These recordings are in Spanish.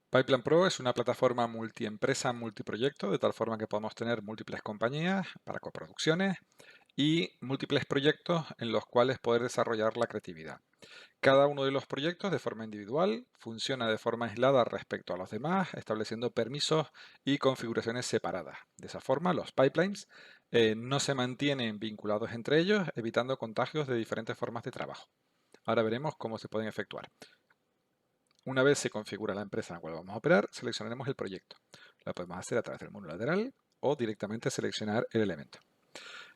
Pipeline Pro es una plataforma multiempresa, multiproyecto, de tal forma que podemos tener múltiples compañías para coproducciones y múltiples proyectos en los cuales poder desarrollar la creatividad. Cada uno de los proyectos de forma individual funciona de forma aislada respecto a los demás, estableciendo permisos y configuraciones separadas. De esa forma, los pipelines no se mantienen vinculados entre ellos, evitando contagios de diferentes formas de trabajo. Ahora veremos cómo se pueden efectuar. Una vez se configura la empresa en la cual vamos a operar, seleccionaremos el proyecto. Lo podemos hacer a través del menú lateral o directamente seleccionar el elemento.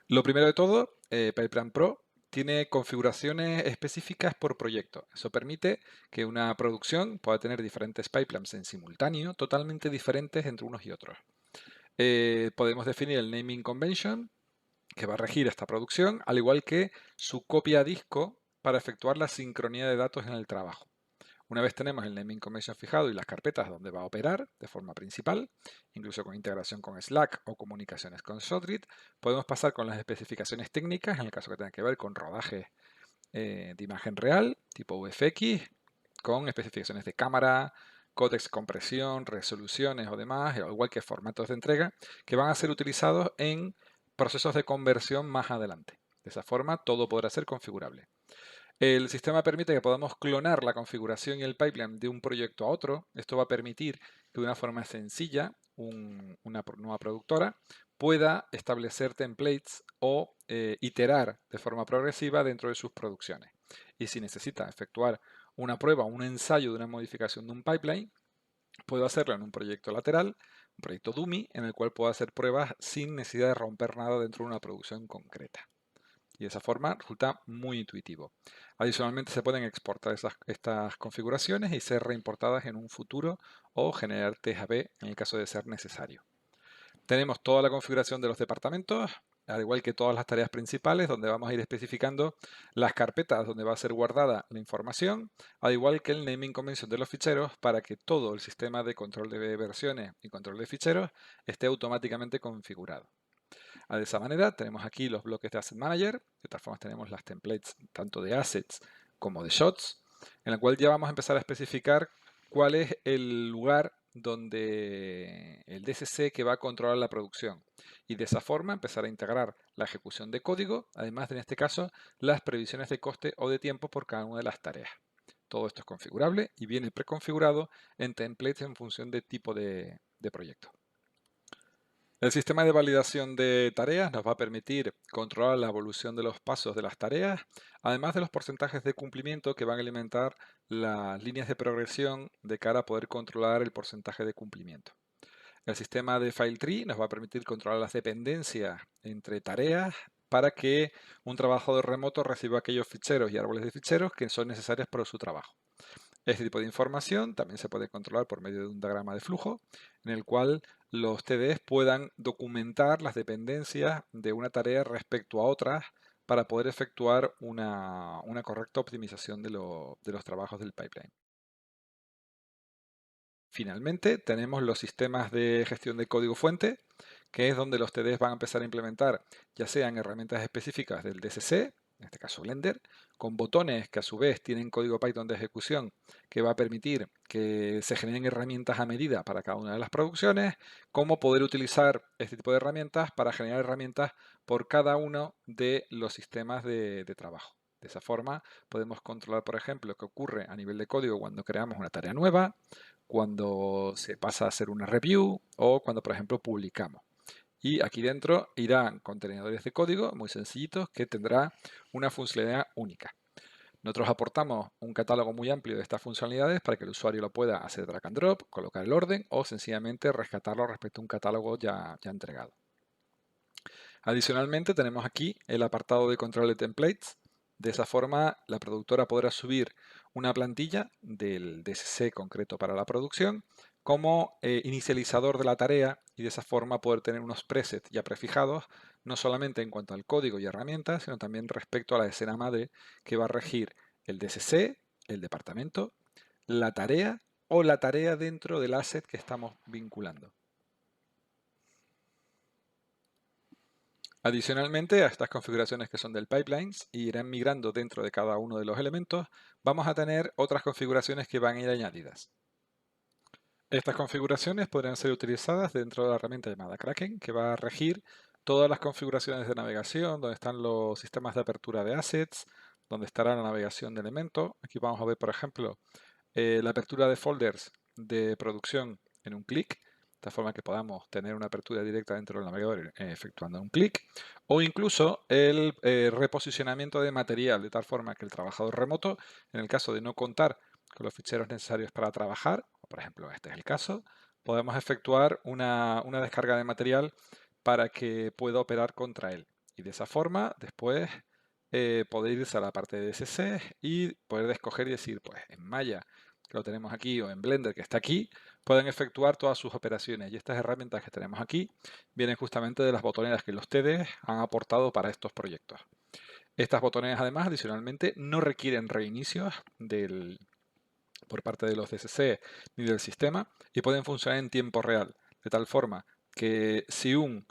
Lo primero de todo, Pipeline Pro tiene configuraciones específicas por proyecto. Eso permite que una producción pueda tener diferentes pipelines en simultáneo, totalmente diferentes entre unos y otros. Podemos definir el naming convention que va a regir esta producción, al igual que su copia a disco para efectuar la sincronía de datos en el trabajo. Una vez tenemos el naming convention fijado y las carpetas donde va a operar de forma principal, incluso con integración con Slack o comunicaciones con Sodrit, podemos pasar con las especificaciones técnicas, en el caso que tenga que ver con rodajes de imagen real, tipo VFX, con especificaciones de cámara, códex compresión, resoluciones o demás, al igual que formatos de entrega, que van a ser utilizados en procesos de conversión más adelante. De esa forma, todo podrá ser configurable. El sistema permite que podamos clonar la configuración y el pipeline de un proyecto a otro. Esto va a permitir que de una forma sencilla una nueva productora pueda establecer templates o iterar de forma progresiva dentro de sus producciones. Y si necesita efectuar una prueba o un ensayo de una modificación de un pipeline, puedo hacerlo en un proyecto lateral, un proyecto dummy, en el cual puedo hacer pruebas sin necesidad de romper nada dentro de una producción concreta. Y de esa forma resulta muy intuitivo. Adicionalmente se pueden exportar estas configuraciones y ser reimportadas en un futuro o generar TJB en el caso de ser necesario. Tenemos toda la configuración de los departamentos, al igual que todas las tareas principales, donde vamos a ir especificando las carpetas donde va a ser guardada la información, al igual que el naming convention de los ficheros, para que todo el sistema de control de versiones y control de ficheros esté automáticamente configurado. De esa manera tenemos aquí los bloques de Asset Manager, de tal forma tenemos las templates tanto de assets como de shots, en la cual ya vamos a empezar a especificar cuál es el lugar donde el DCC que va a controlar la producción y de esa forma empezar a integrar la ejecución de código, además de en este caso las previsiones de coste o de tiempo por cada una de las tareas. Todo esto es configurable y viene preconfigurado en templates en función de tipo de proyecto. El sistema de validación de tareas nos va a permitir controlar la evolución de los pasos de las tareas, además de los porcentajes de cumplimiento que van a alimentar las líneas de progresión de cara a poder controlar el porcentaje de cumplimiento. El sistema de file tree nos va a permitir controlar las dependencias entre tareas para que un trabajador remoto reciba aquellos ficheros y árboles de ficheros que son necesarios para su trabajo. Este tipo de información también se puede controlar por medio de un diagrama de flujo en el cual los TDs puedan documentar las dependencias de una tarea respecto a otras para poder efectuar una correcta optimización de los trabajos del pipeline. Finalmente, tenemos los sistemas de gestión de código fuente, que es donde los TDs van a empezar a implementar ya sean herramientas específicas del DCC, en este caso Blender, con botones que a su vez tienen código Python de ejecución que va a permitir que se generen herramientas a medida para cada una de las producciones, cómo poder utilizar este tipo de herramientas para generar herramientas por cada uno de los sistemas de trabajo. De esa forma podemos controlar, por ejemplo, qué ocurre a nivel de código cuando creamos una tarea nueva, cuando se pasa a hacer una review o cuando, por ejemplo, publicamos. Y aquí dentro irán contenedores de código muy sencillitos que tendrá una funcionalidad única. Nosotros aportamos un catálogo muy amplio de estas funcionalidades para que el usuario lo pueda hacer drag and drop, colocar el orden o sencillamente rescatarlo respecto a un catálogo ya entregado. Adicionalmente tenemos aquí el apartado de control de templates. De esa forma la productora podrá subir una plantilla del DCC concreto para la producción como inicializador de la tarea y de esa forma poder tener unos presets ya prefijados, no solamente en cuanto al código y herramientas, sino también respecto a la escena madre que va a regir el DCC, el departamento, la tarea o la tarea dentro del asset que estamos vinculando. Adicionalmente a estas configuraciones que son del pipelines y irán migrando dentro de cada uno de los elementos, vamos a tener otras configuraciones que van a ir añadidas. Estas configuraciones podrían ser utilizadas dentro de la herramienta llamada Kraken, que va a regir todas las configuraciones de navegación, donde están los sistemas de apertura de assets, donde estará la navegación de elementos. Aquí vamos a ver, por ejemplo, la apertura de folders de producción en un clic, de tal forma que podamos tener una apertura directa dentro del navegador efectuando un clic, o incluso el reposicionamiento de material, de tal forma que el trabajador remoto, en el caso de no contar con los ficheros necesarios para trabajar, por ejemplo este es el caso, podemos efectuar una descarga de material para que pueda operar contra él. Y de esa forma, después poder irse a la parte de DSC y poder escoger y decir, pues en Maya, que lo tenemos aquí, o en Blender, que está aquí, pueden efectuar todas sus operaciones. Y estas herramientas que tenemos aquí vienen justamente de las botoneras que los TDs han aportado para estos proyectos. Estas botoneras, además, adicionalmente, no requieren reinicios por parte de los DSC ni del sistema y pueden funcionar en tiempo real, de tal forma que si un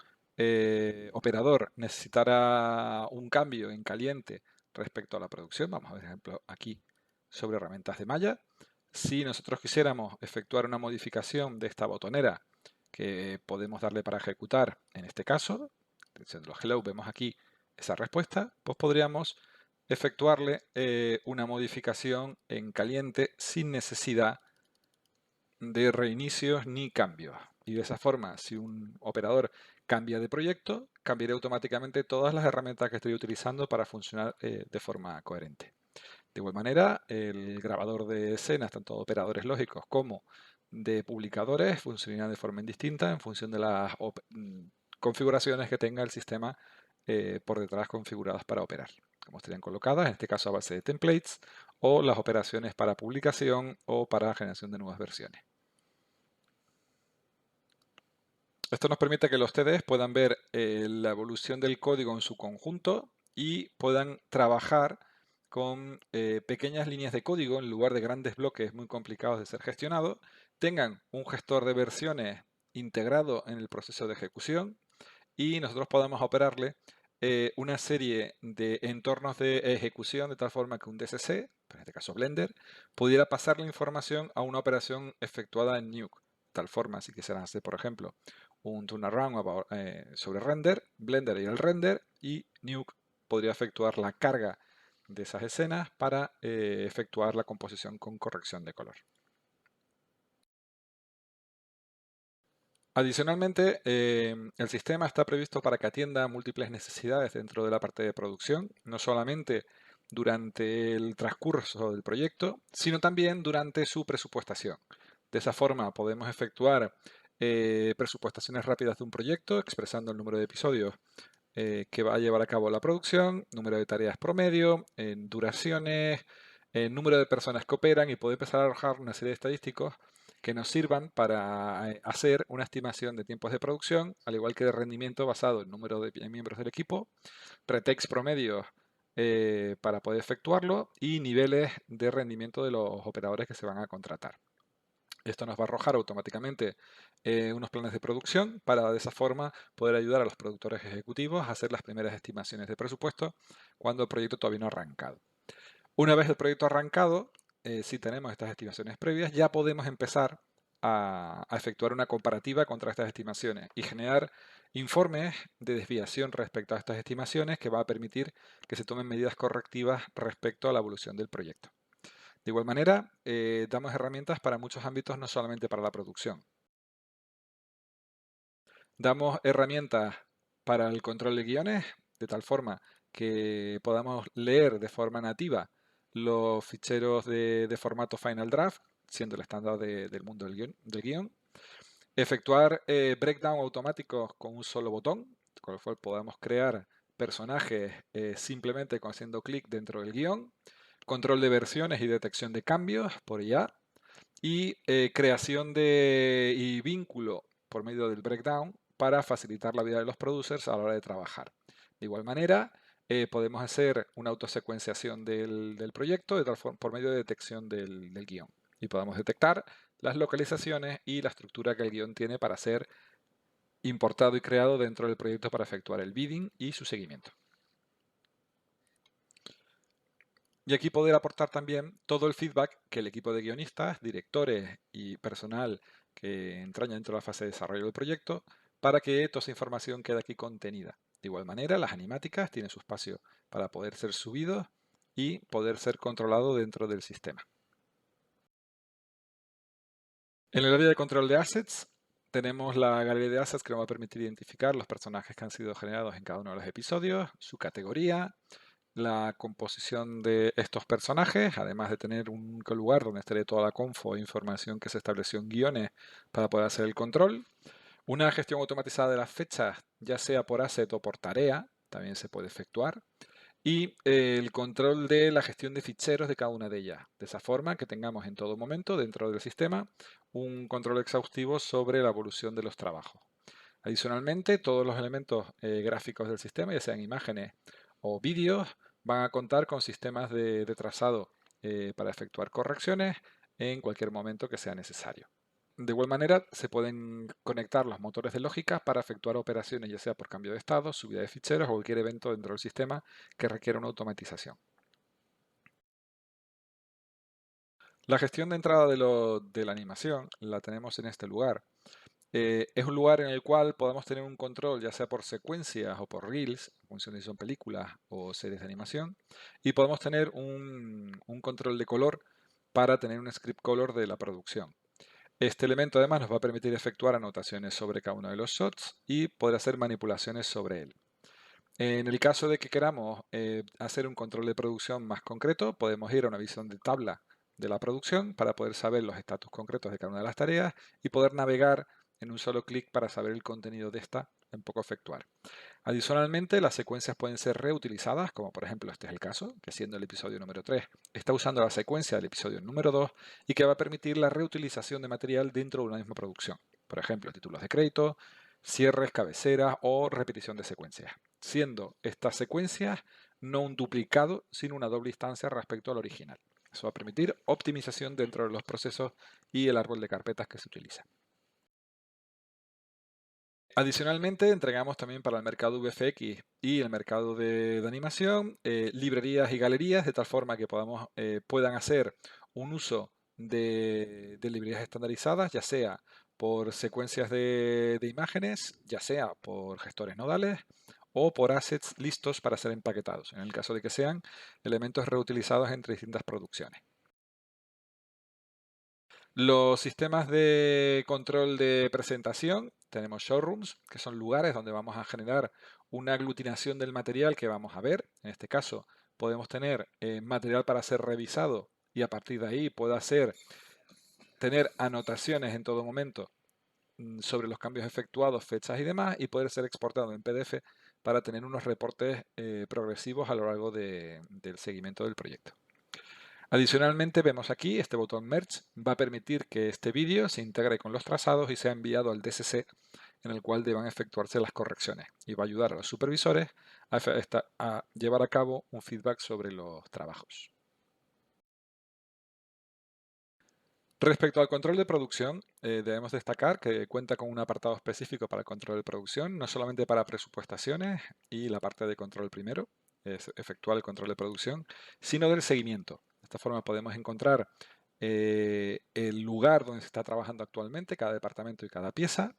operador necesitara un cambio en caliente respecto a la producción, vamos a ver ejemplo aquí sobre herramientas de Maya, si nosotros quisiéramos efectuar una modificación de esta botonera que podemos darle para ejecutar, en este caso, diciendo los hello, vemos aquí esa respuesta, pues podríamos efectuarle una modificación en caliente sin necesidad de reinicios ni cambios. Y de esa forma, si un operador cambia de proyecto, cambiará automáticamente todas las herramientas que estoy utilizando para funcionar de forma coherente. De igual manera, el grabador de escenas, tanto de operadores lógicos como de publicadores, funcionará de forma indistinta en función de las configuraciones que tenga el sistema por detrás configuradas para operar, como estarían colocadas, en este caso a base de templates, o las operaciones para publicación o para generación de nuevas versiones. Esto nos permite que los TDs puedan ver la evolución del código en su conjunto y puedan trabajar con pequeñas líneas de código en lugar de grandes bloques muy complicados de ser gestionados, tengan un gestor de versiones integrado en el proceso de ejecución y nosotros podamos operarle una serie de entornos de ejecución de tal forma que un DSC, en este caso Blender, pudiera pasar la información a una operación efectuada en Nuke. De tal forma, si quisieran hacer, por ejemplo, un turnaround sobre render, Blender y el render, y Nuke podría efectuar la carga de esas escenas para efectuar la composición con corrección de color. Adicionalmente, el sistema está previsto para que atienda múltiples necesidades dentro de la parte de producción, no solamente durante el transcurso del proyecto, sino también durante su presupuestación. De esa forma podemos efectuar presupuestaciones rápidas de un proyecto, expresando el número de episodios que va a llevar a cabo la producción, número de tareas promedio, en duraciones, el número de personas que operan y poder empezar a arrojar una serie de estadísticos que nos sirvan para hacer una estimación de tiempos de producción, al igual que de rendimiento basado en número de miembros del equipo, pretext promedios para poder efectuarlo y niveles de rendimiento de los operadores que se van a contratar. Esto nos va a arrojar automáticamente unos planes de producción para de esa forma poder ayudar a los productores ejecutivos a hacer las primeras estimaciones de presupuesto cuando el proyecto todavía no ha arrancado. Una vez el proyecto arrancado, si tenemos estas estimaciones previas, ya podemos empezar a efectuar una comparativa contra estas estimaciones y generar informes de desviación respecto a estas estimaciones que va a permitir que se tomen medidas correctivas respecto a la evolución del proyecto. De igual manera, damos herramientas para muchos ámbitos, no solamente para la producción. Damos herramientas para el control de guiones, de tal forma que podamos leer de forma nativa los ficheros de formato Final Draft, siendo el estándar del mundo del guión. Efectuar breakdown automáticos con un solo botón, con lo cual podamos crear personajes simplemente haciendo clic dentro del guión. Control de versiones y detección de cambios por IA. Y creación y vínculo por medio del breakdown para facilitar la vida de los producers a la hora de trabajar. De igual manera, podemos hacer una autosecuenciación del proyecto de tal forma, por medio de detección del guión. Y podemos detectar las localizaciones y la estructura que el guión tiene para ser importado y creado dentro del proyecto para efectuar el bidding y su seguimiento. Y aquí poder aportar también todo el feedback que el equipo de guionistas, directores y personal que entraña dentro de la fase de desarrollo del proyecto para que toda esa información quede aquí contenida. De igual manera, las animáticas tienen su espacio para poder ser subidos y poder ser controlado dentro del sistema. En el área de control de assets tenemos la galería de assets que nos va a permitir identificar los personajes que han sido generados en cada uno de los episodios, su categoría, la composición de estos personajes, además de tener un único lugar donde estaré toda la confo e información que se estableció en guiones para poder hacer el control. Una gestión automatizada de las fechas, ya sea por asset o por tarea, también se puede efectuar. Y el control de la gestión de ficheros de cada una de ellas, de esa forma que tengamos en todo momento dentro del sistema un control exhaustivo sobre la evolución de los trabajos. Adicionalmente, todos los elementos gráficos del sistema, ya sean imágenes o vídeos, van a contar con sistemas de trazado para efectuar correcciones en cualquier momento que sea necesario. De igual manera, se pueden conectar los motores de lógica para efectuar operaciones, ya sea por cambio de estado, subida de ficheros o cualquier evento dentro del sistema que requiera una automatización. La gestión de entrada de la animación la tenemos en este lugar. Es un lugar en el cual podemos tener un control, ya sea por secuencias o por reels, en función de si son películas o series de animación, y podemos tener un control de color para tener un script color de la producción. Este elemento además nos va a permitir efectuar anotaciones sobre cada uno de los shots y poder hacer manipulaciones sobre él. En el caso de que queramos hacer un control de producción más concreto, podemos ir a una visión de tabla de la producción para poder saber los estatus concretos de cada una de las tareas y poder navegar en un solo clic para saber el contenido de esta en poco efectuar. Adicionalmente, las secuencias pueden ser reutilizadas, como por ejemplo este es el caso, que siendo el episodio número 3 está usando la secuencia del episodio número 2 y que va a permitir la reutilización de material dentro de una misma producción. Por ejemplo, títulos de crédito, cierres, cabeceras o repetición de secuencias, siendo estas secuencias no un duplicado, sino una doble instancia respecto al original. Eso va a permitir optimización dentro de los procesos y el árbol de carpetas que se utiliza. Adicionalmente, entregamos también para el mercado VFX y el mercado de animación librerías y galerías de tal forma que puedan hacer un uso de librerías estandarizadas, ya sea por secuencias de imágenes, ya sea por gestores nodales o por assets listos para ser empaquetados, en el caso de que sean elementos reutilizados entre distintas producciones. Los sistemas de control de presentación, tenemos showrooms, que son lugares donde vamos a generar una aglutinación del material que vamos a ver. En este caso, podemos tener material para ser revisado y a partir de ahí tener anotaciones en todo momento sobre los cambios efectuados, fechas y demás, y poder ser exportado en PDF para tener unos reportes progresivos a lo largo del seguimiento del proyecto. Adicionalmente vemos aquí este botón Merge va a permitir que este vídeo se integre con los trazados y sea enviado al DSC en el cual deban efectuarse las correcciones y va a ayudar a los supervisores a llevar a cabo un feedback sobre los trabajos. Respecto al control de producción, debemos destacar que cuenta con un apartado específico para el control de producción, no solamente para presupuestaciones y la parte de control primero, es efectuar el control de producción, sino del seguimiento. De esta forma podemos encontrar el lugar donde se está trabajando actualmente, cada departamento y cada pieza.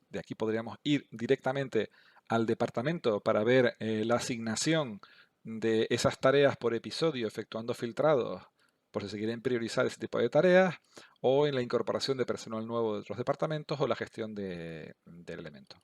De aquí podríamos ir directamente al departamento para ver la asignación de esas tareas por episodio, efectuando filtrados por si se quieren priorizar ese tipo de tareas, o en la incorporación de personal nuevo de otros departamentos o la gestión del elemento.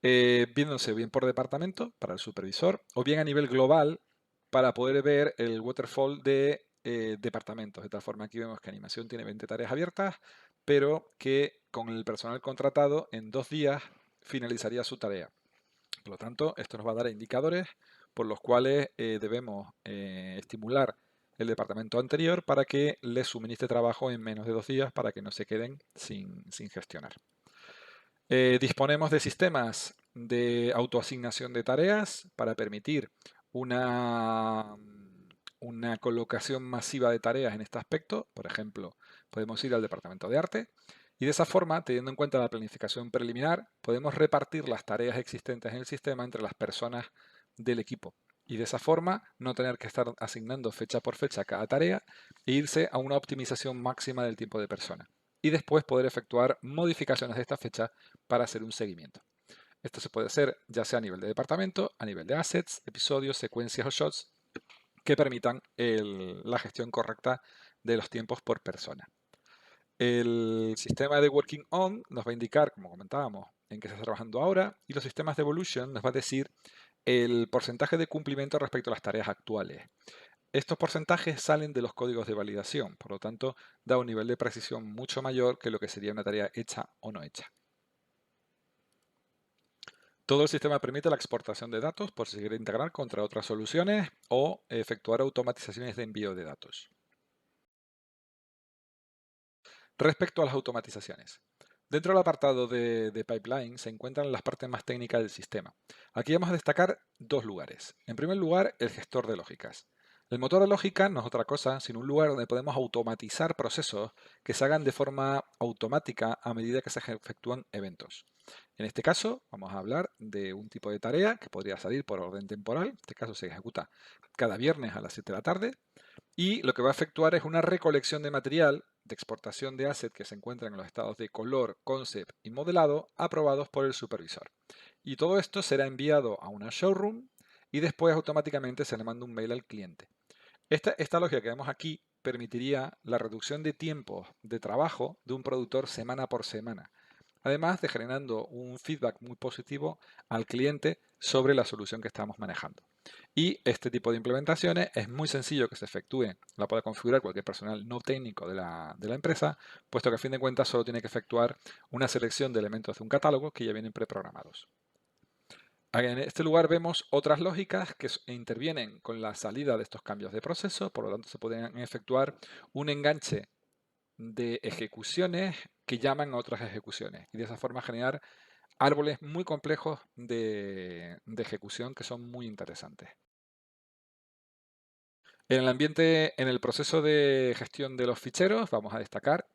Viéndose bien por departamento para el supervisor o bien a nivel global para poder ver el waterfall de departamentos. De tal forma aquí vemos que animación tiene 20 tareas abiertas, pero que con el personal contratado en 2 días finalizaría su tarea. Por lo tanto, esto nos va a dar indicadores por los cuales debemos estimular el departamento anterior para que les suministre trabajo en menos de 2 días para que no se queden sin gestionar. Disponemos de sistemas de autoasignación de tareas para permitir una colocación masiva de tareas en este aspecto. Por ejemplo, podemos ir al departamento de arte y de esa forma, teniendo en cuenta la planificación preliminar, podemos repartir las tareas existentes en el sistema entre las personas del equipo. Y de esa forma no tener que estar asignando fecha por fecha a cada tarea e irse a una optimización máxima del tiempo de persona. Y después poder efectuar modificaciones de esta fecha para hacer un seguimiento. Esto se puede hacer ya sea a nivel de departamento, a nivel de assets, episodios, secuencias o shots que permitan la gestión correcta de los tiempos por persona. El sistema de Working On nos va a indicar, como comentábamos, en qué se está trabajando ahora, y los sistemas de Evolution nos va a decir el porcentaje de cumplimiento respecto a las tareas actuales. Estos porcentajes salen de los códigos de validación, por lo tanto, da un nivel de precisión mucho mayor que lo que sería una tarea hecha o no hecha. Todo el sistema permite la exportación de datos por si se quiere integrar contra otras soluciones o efectuar automatizaciones de envío de datos. Respecto a las automatizaciones. Dentro del apartado de pipeline se encuentran las partes más técnicas del sistema. Aquí vamos a destacar dos lugares. En primer lugar, el gestor de lógicas. El motor de lógica no es otra cosa sino un lugar donde podemos automatizar procesos que se hagan de forma automática a medida que se efectúan eventos. En este caso, vamos a hablar de un tipo de tarea que podría salir por orden temporal. En este caso se ejecuta cada viernes a las 7 de la tarde. Y lo que va a efectuar es una recolección de material de exportación de asset que se encuentran en los estados de color, concept y modelado aprobados por el supervisor. Y todo esto será enviado a una showroom y después automáticamente se le manda un mail al cliente. Esta lógica que vemos aquí permitiría la reducción de tiempos de trabajo de un productor semana por semana, además de generando un feedback muy positivo al cliente sobre la solución que estamos manejando. Y este tipo de implementaciones es muy sencillo que se efectúe, la puede configurar cualquier personal no técnico de la empresa, puesto que a fin de cuentas solo tiene que efectuar una selección de elementos de un catálogo que ya vienen preprogramados. En este lugar vemos otras lógicas que intervienen con la salida de estos cambios de proceso, por lo tanto se pueden efectuar un enganche de ejecuciones que llaman a otras ejecuciones y de esa forma generar árboles muy complejos de ejecución que son muy interesantes. En el ambiente, en el proceso de gestión de los ficheros, vamos a destacar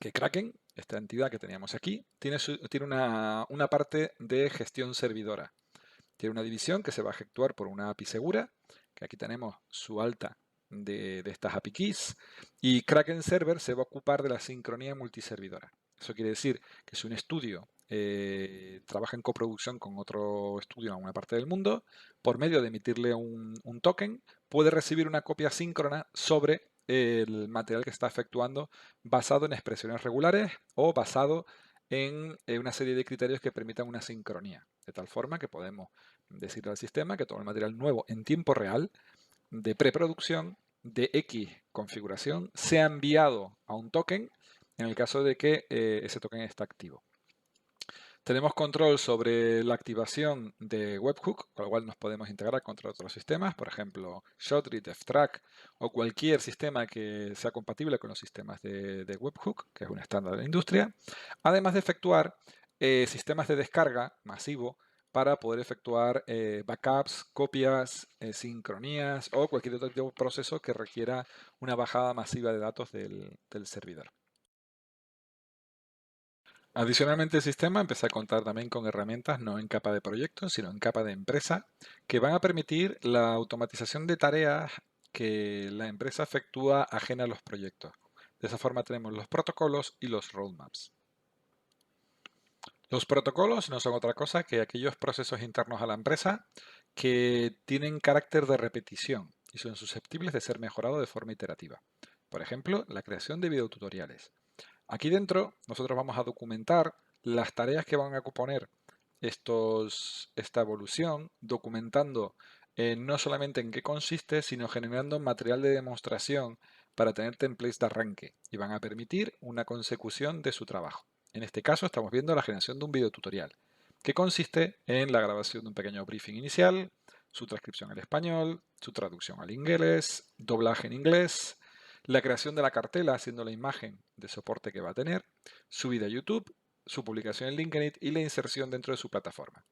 que Kraken, esta entidad que teníamos aquí, tiene una parte de gestión servidora. Tiene una división que se va a efectuar por una API segura, que aquí tenemos su alta de estas API keys, y Kraken Server se va a ocupar de la sincronía multiservidora. Eso quiere decir que si un estudio trabaja en coproducción con otro estudio en alguna parte del mundo, por medio de emitirle un token, puede recibir una copia síncrona sobre el material que está efectuando basado en expresiones regulares o basado en una serie de criterios que permitan una sincronía, de tal forma que podemos decirle al sistema que todo el material nuevo en tiempo real de preproducción de X configuración sea enviado a un token en el caso de que ese token está activo. Tenemos control sobre la activación de webhook, con lo cual nos podemos integrar contra otros sistemas, por ejemplo, Shotread, Ftrack o cualquier sistema que sea compatible con los sistemas de webhook, que es un estándar de la industria, además de efectuar sistemas de descarga masivo para poder efectuar backups, copias, sincronías o cualquier otro tipo de proceso que requiera una bajada masiva de datos del servidor. Adicionalmente, el sistema empieza a contar también con herramientas no en capa de proyecto, sino en capa de empresa, que van a permitir la automatización de tareas que la empresa efectúa ajena a los proyectos. De esa forma tenemos los protocolos y los roadmaps. Los protocolos no son otra cosa que aquellos procesos internos a la empresa que tienen carácter de repetición y son susceptibles de ser mejorados de forma iterativa. Por ejemplo, la creación de videotutoriales. Aquí dentro nosotros vamos a documentar las tareas que van a componer esta evolución, documentando no solamente en qué consiste, sino generando material de demostración para tener templates de arranque y van a permitir una consecución de su trabajo. En este caso estamos viendo la generación de un videotutorial, que consiste en la grabación de un pequeño briefing inicial, su transcripción al español, su traducción al inglés, doblaje en inglés, la creación de la cartela haciendo la imagen de soporte que va a tener, subida a YouTube, su publicación en LinkedIn y la inserción dentro de su plataforma.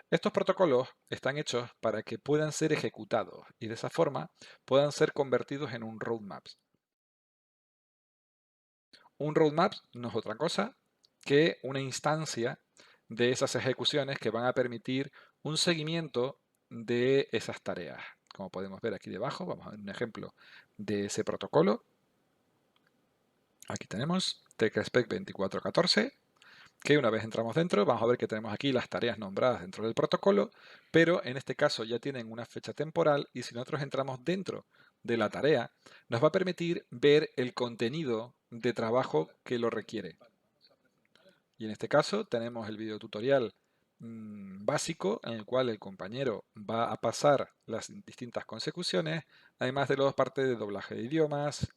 Estos protocolos están hechos para que puedan ser ejecutados y de esa forma puedan ser convertidos en un roadmap. Un roadmap no es otra cosa que una instancia de esas ejecuciones que van a permitir un seguimiento de esas tareas. Como podemos ver aquí debajo, vamos a ver un ejemplo de ese protocolo. Aquí tenemos TechSpec 2414, que una vez entramos dentro, vamos a ver que tenemos aquí las tareas nombradas dentro del protocolo, pero en este caso ya tienen una fecha temporal y si nosotros entramos dentro de la tarea, nos va a permitir ver el contenido de trabajo que lo requiere. Y en este caso tenemos el video tutorial básico en el cual el compañero va a pasar las distintas consecuciones, además de las partes de doblaje de idiomas,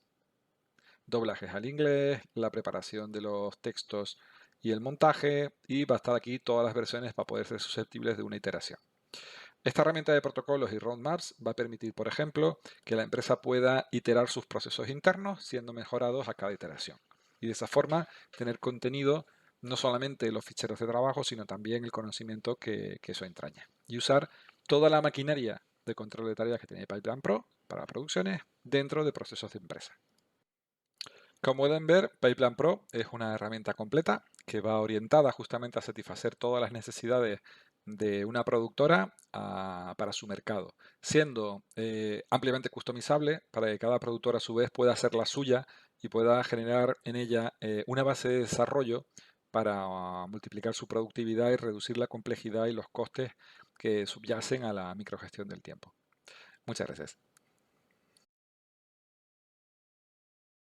doblajes al inglés, la preparación de los textos y el montaje, y va a estar aquí todas las versiones para poder ser susceptibles de una iteración. Esta herramienta de protocolos y roadmaps va a permitir, por ejemplo, que la empresa pueda iterar sus procesos internos siendo mejorados a cada iteración. Y de esa forma tener contenido no solamente los ficheros de trabajo, sino también el conocimiento que eso entraña. Y usar toda la maquinaria de control de tareas que tiene Pipedrive Pro para producciones dentro de procesos de empresa. Como pueden ver, Pipedrive Pro es una herramienta completa que va orientada justamente a satisfacer todas las necesidades de una productora para su mercado, siendo ampliamente customizable para que cada productora a su vez pueda hacer la suya y pueda generar en ella una base de desarrollo para multiplicar su productividad y reducir la complejidad y los costes que subyacen a la microgestión del tiempo. Muchas gracias.